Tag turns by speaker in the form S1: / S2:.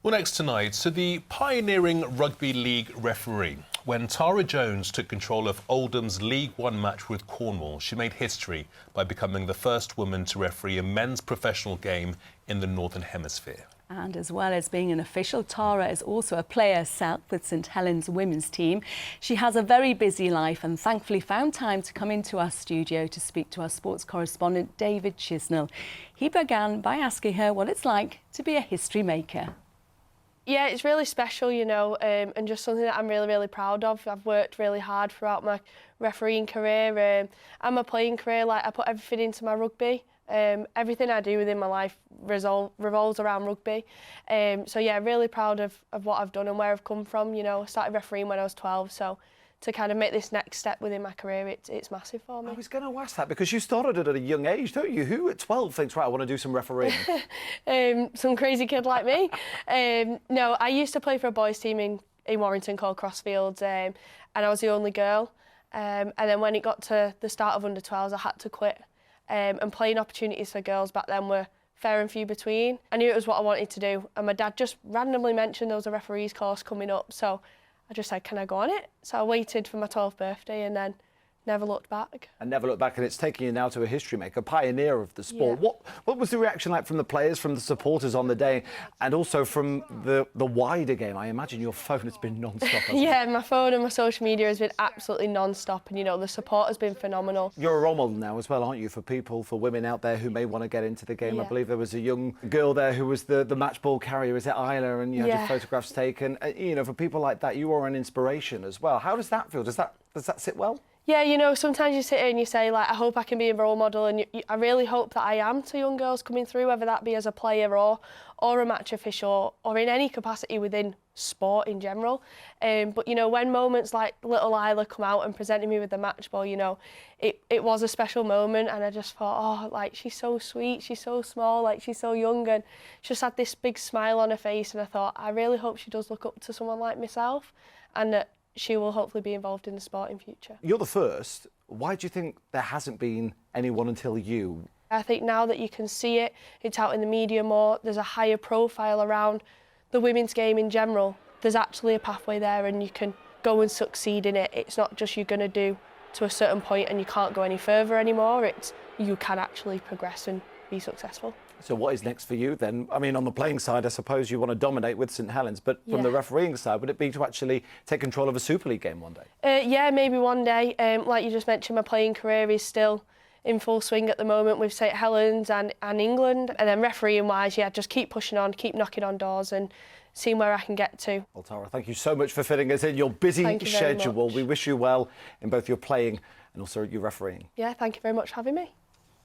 S1: Well, next tonight, so the pioneering rugby league referee. When Tara Jones took control of Oldham's League One match with Cornwall, she made history by becoming the first woman to referee a men's professional game in the Northern Hemisphere.
S2: And as well as being an official, Tara is also a player herself with St Helens women's team. She has a very busy life and thankfully found time to come into our studio to speak to our sports correspondent, David Chisnell. He began by asking her what it's like to be a history maker.
S3: Yeah, it's really special, you know, and just something that I'm really, really proud of. I've worked really hard throughout my refereeing career and my playing career. Like, I put everything into my rugby. Everything I do within my life revolves around rugby. So yeah, really proud of what I've done and where I've come from. You know, I started refereeing when I was 12, so to kind of make this next step within my career, it's massive for me.
S4: I was going to ask that because you started it at a young age, don't you? Who at 12 thinks, right, I want to do some refereeing?
S3: Some crazy kid like me. No, I used to play for a boys' team in Warrington called Crossfields, and I was the only girl. And then when it got to the start of under-12s, I had to quit. And playing opportunities for girls back then were fair and few between. I knew it was what I wanted to do, and my dad just randomly mentioned there was a referee's course coming up, so I just said, can I go on it? So I waited for my 12th birthday and then never looked back.
S4: And never looked back, and it's taking you now to a history maker, pioneer of the sport.
S3: Yeah.
S4: What was the reaction like from the players, from the supporters on the day, and also from the wider game? I imagine your phone has been non-stop.
S3: Yeah, my phone and my social media has been absolutely non-stop, and you know, the support has been phenomenal.
S4: You're a role model now as well, aren't you, for people, for women out there who may want to get into the game?
S3: Yeah.
S4: I believe there was a young girl there who was the match ball carrier, is it Isla, and you had your photographs taken. You know, for people like that, you are an inspiration as well. How does that feel? Does that sit well?
S3: Yeah, you know, sometimes you sit here and you say, like, I hope I can be a role model, and I really hope that I am to young girls coming through, whether that be as a player or a match official or in any capacity within sport in general. But, you know, when moments like little Isla come out and presented me with the match ball, you know, it was a special moment, and I just thought, oh, like, she's so sweet, she's so small, like, she's so young, and she just had this big smile on her face, and I thought, I really hope she does look up to someone like myself, and that she will hopefully be involved in the sport in future.
S4: You're the first. Why do you think there hasn't been anyone until you?
S3: I think now that you can see it, it's out in the media more, there's a higher profile around the women's game in general. There's actually a pathway there and you can go and succeed in it. It's not just you're going to do to a certain point and you can't go any further anymore. It's you can actually progress and be successful.
S4: So what is next for you then? I mean, on the playing side, I suppose you want to dominate with St Helens, but from the refereeing side, would it be to actually take control of a Super League game one day?
S3: Yeah, maybe one day. Like you just mentioned, my playing career is still in full swing at the moment with St Helens and England. And then refereeing-wise, yeah, just keep pushing on, keep knocking on doors and seeing where I can get to.
S4: Well, Tara, thank you so much for fitting us in your busy schedule. We wish you well in both your playing and also your refereeing.
S3: Yeah, thank you very much for having me.